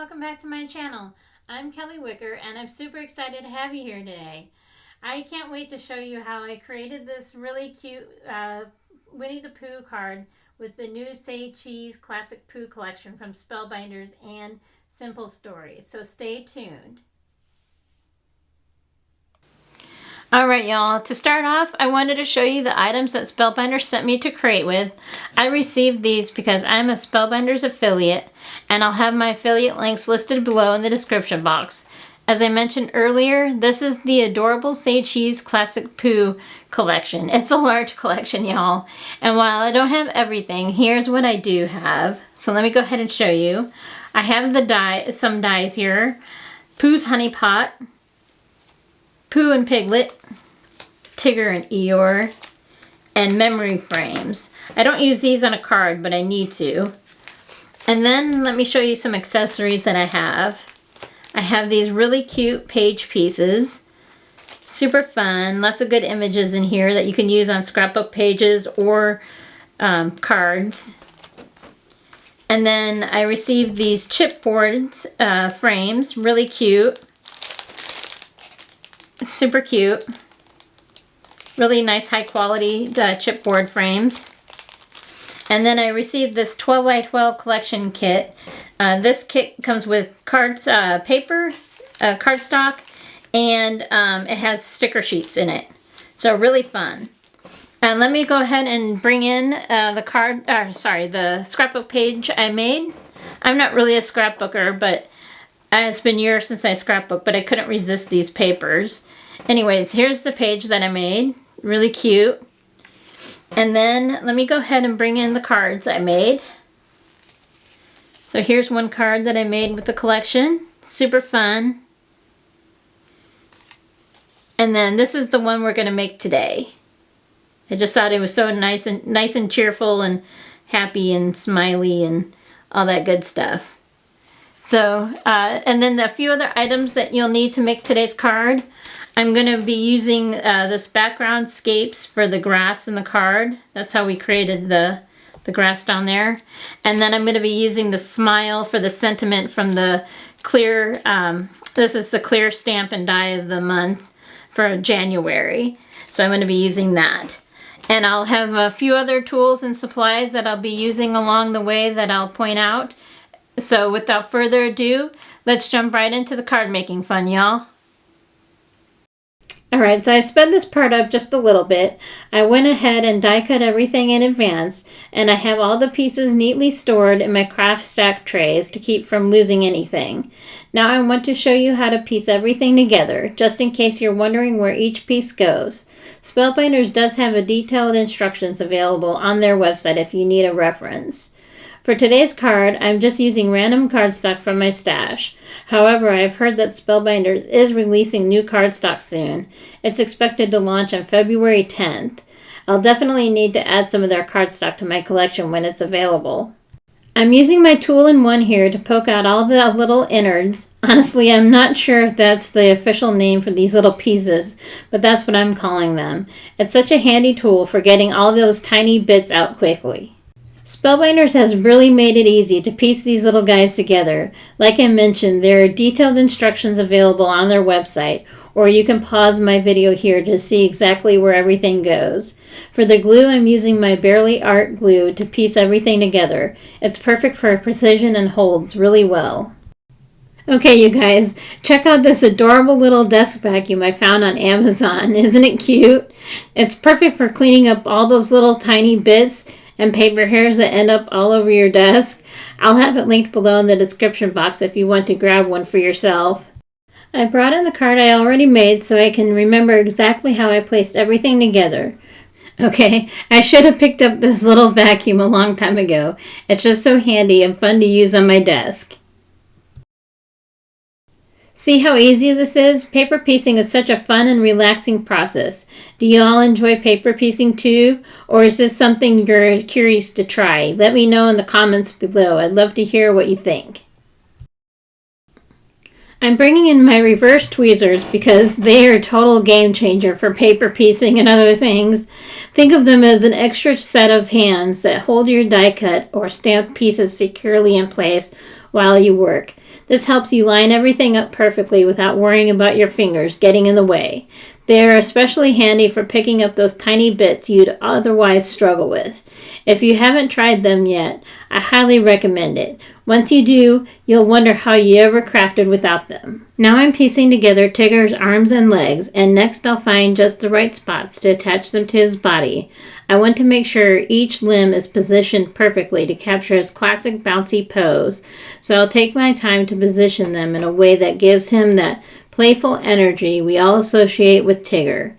welcome back to my channel. I'm Kelly Wicker and I'm super excited to have you here today. I can't wait to show you how I created this really cute Winnie the Pooh card with the new Say Cheese Classic Pooh collection from Spellbinders and Simple Stories. So stay tuned. Alright y'all, to start off, I wanted to show you the items that Spellbinders sent me to create with. I received these because I'm a Spellbinders affiliate, and I'll have my affiliate links listed below in the description box. As I mentioned earlier, this is the adorable Say Cheese Classic Pooh collection. It's a large collection, y'all. And while I don't have everything, here's what I do have. So let me go ahead and show you. I have some dies here. Pooh's Honey Pot, Pooh and Piglet, TIGGER and EEYORE, and memory frames. I don't use these on a card, but I need to. And then let me show you some accessories that I have. I have these really cute page pieces. Super fun. Lots of good images in here that you can use on scrapbook pages or cards. And then I received these chipboard frames. Really cute. Super cute. Really nice high quality chipboard frames. And then I received this 12 by 12 collection kit. This kit comes with paper, cardstock, and it has sticker sheets in it. So really fun. And let me go ahead and bring in the scrapbook page I made. I'm not really a scrapbooker, but it's been years since I scrapbooked, but I couldn't resist these papers. Anyways, here's the page that I made. Really cute. And then let me go ahead and bring in the cards I made. So here's one card that I made with the collection. Super fun. And then this is the one we're going to make today. I just thought it was so nice and cheerful and happy and smiley and all that good stuff. So, and then a few other items that you'll need to make today's card. I'm going to be using this background scapes for the grass in the card. That's how we created the grass down there. And then I'm going to be using the smile for the sentiment from the clear, this is the clear stamp and die of the month for January. So I'm going to be using that. And I'll have a few other tools and supplies that I'll be using along the way that I'll point out. So without further ado, let's jump right into the card making fun, y'all. Alright, so I sped this part up just a little bit. I went ahead and die cut everything in advance, and I have all the pieces neatly stored in my craft stack trays to keep from losing anything. Now I want to show you how to piece everything together, just in case you're wondering where each piece goes. Spellbinders does have a detailed instructions available on their website if you need a reference. For today's card, I'm just using random cardstock from my stash. However, I've heard that Spellbinders is releasing new cardstock soon. It's expected to launch on February 10th. I'll definitely need to add some of their cardstock to my collection when it's available. I'm using my tool-in-one here to poke out all the little innards. Honestly, I'm not sure if that's the official name for these little pieces, but that's what I'm calling them. It's such a handy tool for getting all those tiny bits out quickly. Spellbinders has really made it easy to piece these little guys together. Like I mentioned, there are detailed instructions available on their website, or you can pause my video here to see exactly where everything goes. For the glue, I'm using my Barely Art glue to piece everything together. It's perfect for precision and holds really well. Okay, you guys, check out this adorable little desk vacuum I found on Amazon. Isn't it cute? It's perfect for cleaning up all those little tiny bits and paper hairs that end up all over your desk. I'll have it linked below in the description box if you want to grab one for yourself. I brought in the card I already made so I can remember exactly how I placed everything together. Okay, I should have picked up this little vacuum a long time ago. It's just so handy and fun to use on my desk. See how easy this is? Paper piecing is such a fun and relaxing process. Do you all enjoy paper piecing too? Or is this something you're curious to try? Let me know in the comments below. I'd love to hear what you think. I'm bringing in my reverse tweezers because they are a total game changer for paper piecing and other things. Think of them as an extra set of hands that hold your die cut or stamped pieces securely in place while you work. This helps you line everything up perfectly without worrying about your fingers getting in the way. They are especially handy for picking up those tiny bits you'd otherwise struggle with. If you haven't tried them yet, I highly recommend it. Once you do, you'll wonder how you ever crafted without them. Now I'm piecing together Tigger's arms and legs, and next I'll find just the right spots to attach them to his body. I want to make sure each limb is positioned perfectly to capture his classic bouncy pose, so I'll take my time to position them in a way that gives him that playful energy we all associate with Tigger.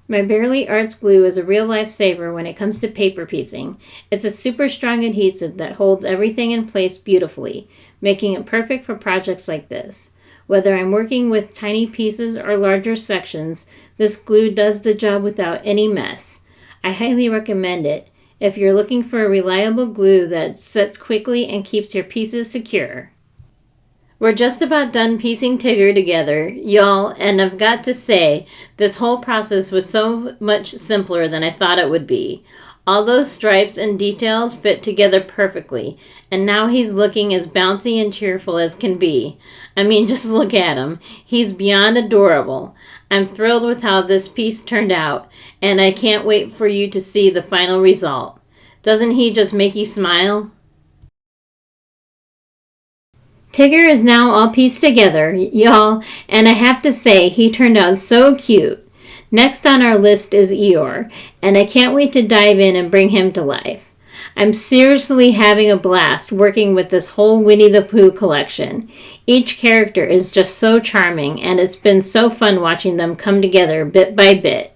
My Barely Arts glue is a real lifesaver when it comes to paper piecing. It's a super strong adhesive that holds everything in place beautifully, making it perfect for projects like this. Whether I'm working with tiny pieces or larger sections, this glue does the job without any mess. I highly recommend it if you're looking for a reliable glue that sets quickly and keeps your pieces secure. We're just about done piecing Tigger together, y'all, and I've got to say, this whole process was so much simpler than I thought it would be. All those stripes and details fit together perfectly, and now he's looking as bouncy and cheerful as can be. I mean, just look at him. He's beyond adorable. I'm thrilled with how this piece turned out, and I can't wait for you to see the final result. Doesn't he just make you smile? Tigger is now all pieced together, y'all, and I have to say he turned out so cute. Next on our list is EEYORE, and I can't wait to dive in and bring him to life. I'm seriously having a blast working with this whole Winnie the Pooh collection. Each character is just so charming, and it's been so fun watching them come together bit by bit.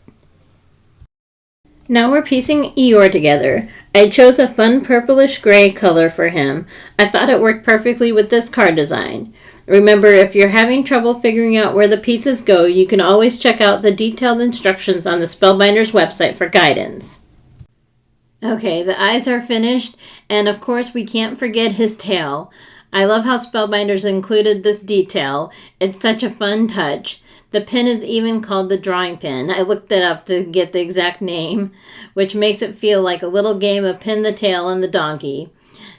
Now we're piecing EEYORE together. I chose a fun purplish gray color for him. I thought it worked perfectly with this card design. Remember, if you're having trouble figuring out where the pieces go, you can always check out the detailed instructions on the Spellbinders website for guidance. Okay, the eyes are finished, and of course we can't forget his tail. I love how Spellbinders included this detail. It's such a fun touch. The pin is even called the drawing pin. I looked it up to get the exact name, which makes it feel like a little game of pin the tail and the donkey.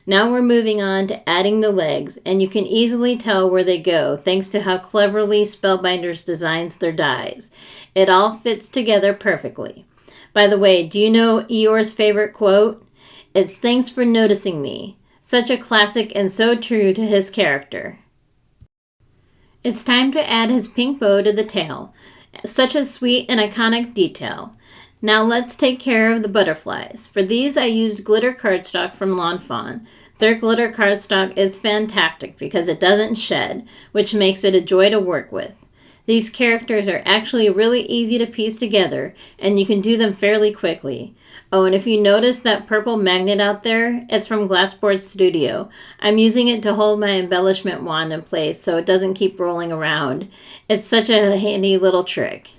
Now we're moving on to adding the legs, and you can easily tell where they go thanks to how cleverly Spellbinders designs their dies. It all fits together perfectly. By the way, do you know EEYORE's favorite quote? It's "Thanks for noticing me." Such a classic and so true to his character. It's time to add his pink bow to the tail. Such a sweet and iconic detail. Now let's take care of the butterflies. For these I used glitter cardstock from Lawn Fawn. Their glitter cardstock is fantastic because it doesn't shed, which makes it a joy to work with. These characters are actually really easy to piece together, and you can do them fairly quickly. Oh, and if you notice that purple magnet out there, it's from Glassboard Studio. I'm using it to hold my embellishment wand in place so it doesn't keep rolling around. It's such a handy little trick.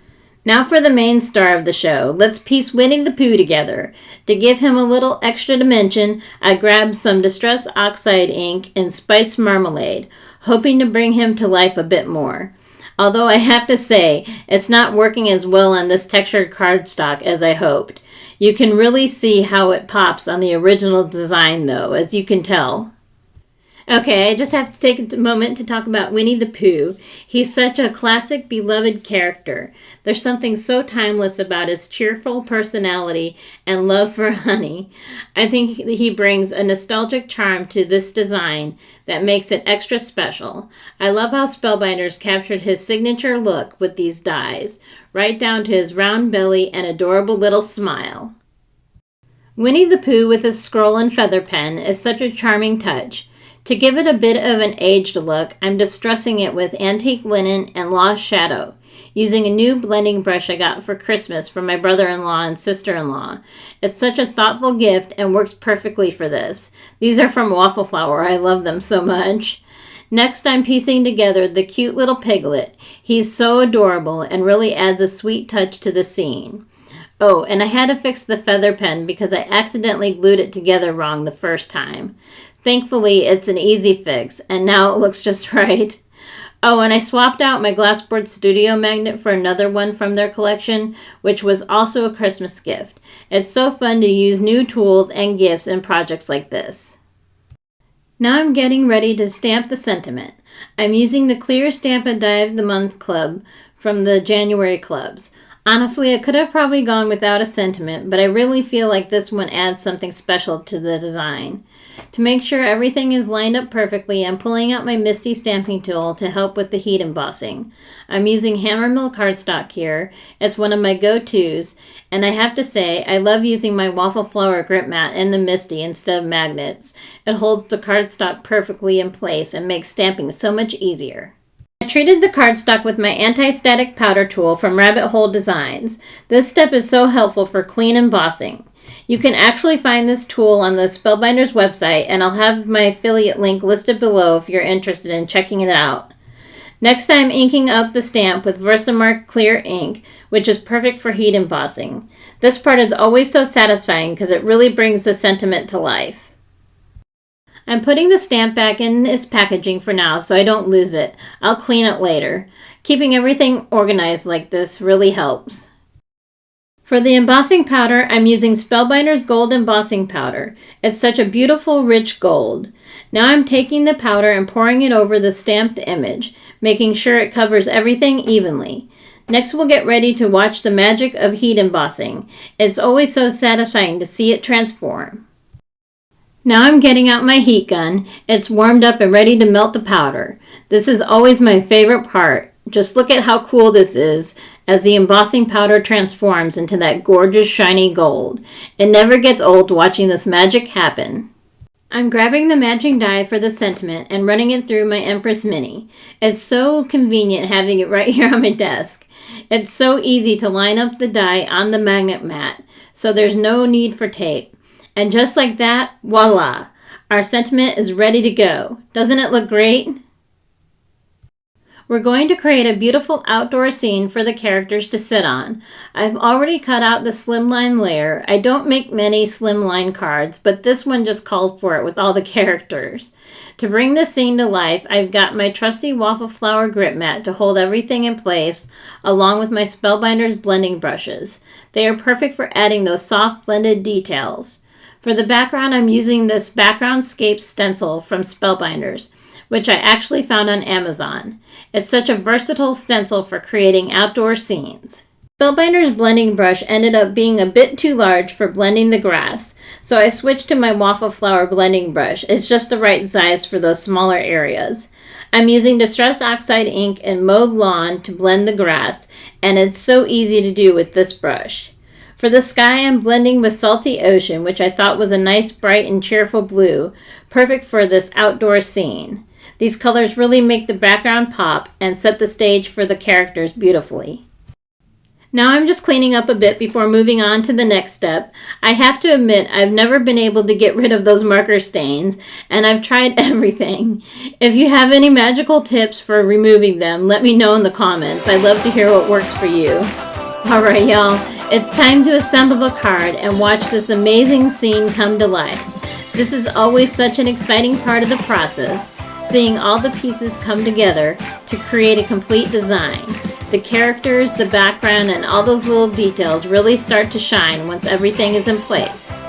Now for the main star of the show. Let's piece Winnie the Pooh together. To give him a little extra dimension, I grabbed some Distress Oxide ink and Spice Marmalade, hoping to bring him to life a bit more. Although I have to say, it's not working as well on this textured cardstock as I hoped. You can really see how it pops on the original design though, as you can tell. Okay, I just have to take a moment to talk about Winnie the Pooh. He's such a classic, beloved character. There's something so timeless about his cheerful personality and love for honey. I think he brings a nostalgic charm to this design that makes it extra special. I love how Spellbinders captured his signature look with these dies, right down to his round belly and adorable little smile. Winnie the Pooh with his scroll and feather pen is such a charming touch. To give it a bit of an aged look, I'm distressing it with antique linen and lost shadow, using a new blending brush I got for Christmas from my brother-in-law and sister-in-law. It's such a thoughtful gift and works perfectly for this. These are from Waffle Flower. I love them so much. Next, I'm piecing together the cute little Piglet. He's so adorable and really adds a sweet touch to the scene. Oh, and I had to fix the feather pen because I accidentally glued it together wrong the first time. Thankfully, it's an easy fix, and now it looks just right. Oh, and I swapped out my Glassboard Studio magnet for another one from their collection, which was also a Christmas gift. It's so fun to use new tools and gifts in projects like this. Now I'm getting ready to stamp the sentiment. I'm using the Clear Stamp and Die of the Month Club from the January clubs. Honestly, I could have probably gone without a sentiment, but I really feel like this one adds something special to the design. To make sure everything is lined up perfectly, I'm pulling out my Misty stamping tool to help with the heat embossing. I'm using Hammermill cardstock here. It's one of my go-tos, and I have to say, I love using my waffle flower grip mat in the Misty instead of magnets. It holds the cardstock perfectly in place and makes stamping so much easier. I treated the cardstock with my anti-static powder tool from Rabbit Hole Designs. This step is so helpful for clean embossing. You can actually find this tool on the Spellbinders website, and I'll have my affiliate link listed below if you're interested in checking it out. Next, I'm inking up the stamp with Versamark clear ink, which is perfect for heat embossing. This part is always so satisfying because it really brings the sentiment to life. I'm putting the stamp back in its packaging for now so I don't lose it. I'll clean it later. Keeping everything organized like this really helps. For the embossing powder, I'm using Spellbinders Gold Embossing Powder. It's such a beautiful, rich gold. Now I'm taking the powder and pouring it over the stamped image, making sure it covers everything evenly. Next, we'll get ready to watch the magic of heat embossing. It's always so satisfying to see it transform. Now I'm getting out my heat gun. It's warmed up and ready to melt the powder. This is always my favorite part. Just look at how cool this is as the embossing powder transforms into that gorgeous shiny gold. It never gets old watching this magic happen. I'm grabbing the matching die for the sentiment and running it through my Empress Mini. It's so convenient having it right here on my desk. It's so easy to line up the die on the magnet mat, so there's no need for tape. And just like that, voila! Our sentiment is ready to go. Doesn't it look great? We're going to create a beautiful outdoor scene for the characters to sit on. I've already cut out the slimline layer. I don't make many slimline cards, but this one just called for it with all the characters. To bring this scene to life, I've got my trusty waffle flower grip mat to hold everything in place, along with my Spellbinders blending brushes. They are perfect for adding those soft blended details. For the background, I'm using this Backgroundscape stencil from Spellbinders, which I actually found on Amazon. It's such a versatile stencil for creating outdoor scenes. Spellbinders blending brush ended up being a bit too large for blending the grass, so I switched to my waffle flower blending brush. It's just the right size for those smaller areas. I'm using Distress Oxide ink and Mowed Lawn to blend the grass, and it's so easy to do with this brush. For the sky, I'm blending with Salty Ocean, which I thought was a nice, bright, and cheerful blue, perfect for this outdoor scene. These colors really make the background pop and set the stage for the characters beautifully. Now I'm just cleaning up a bit before moving on to the next step. I have to admit I've never been able to get rid of those marker stains, and I've tried everything. If you have any magical tips for removing them, let me know in the comments. I'd love to hear what works for you. Alright y'all, it's time to assemble the card and watch this amazing scene come to life. This is always such an exciting part of the process, seeing all the pieces come together to create a complete design. The characters, the background, and all those little details really start to shine once everything is in place.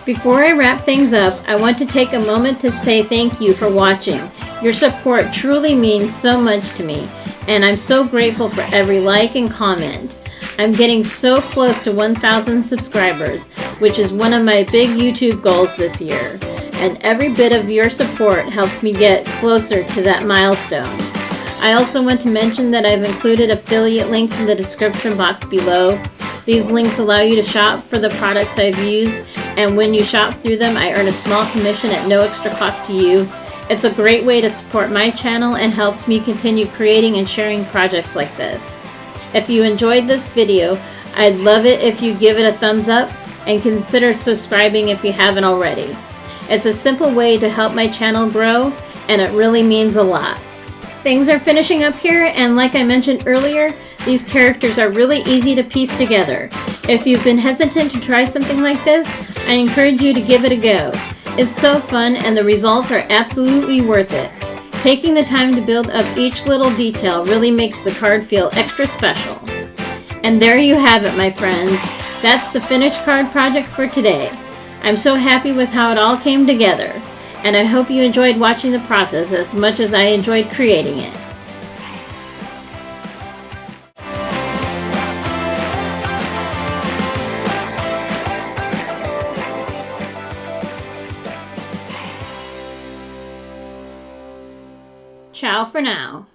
Before I wrap things up, I want to take a moment to say thank you for watching. Your support truly means so much to me, and I'm so grateful for every like and comment. I'm getting so close to 1,000 subscribers, which is one of my big YouTube goals this year. And every bit of your support helps me get closer to that milestone. I also want to mention that I've included affiliate links in the description box below. These links allow you to shop for the products I've used, and when you shop through them, I earn a small commission at no extra cost to you. It's a great way to support my channel and helps me continue creating and sharing projects like this. If you enjoyed this video, I'd love it if you give it a thumbs up and consider subscribing if you haven't already. It's a simple way to help my channel grow, and it really means a lot. Things are finishing up here, and like I mentioned earlier, these characters are really easy to piece together. If you've been hesitant to try something like this, I encourage you to give it a go. It's so fun, and the results are absolutely worth it. Taking the time to build up each little detail really makes the card feel extra special. And there you have it, my friends. That's the finished card project for today. I'm so happy with how it all came together, and I hope you enjoyed watching the process as much as I enjoyed creating it. Ciao for now.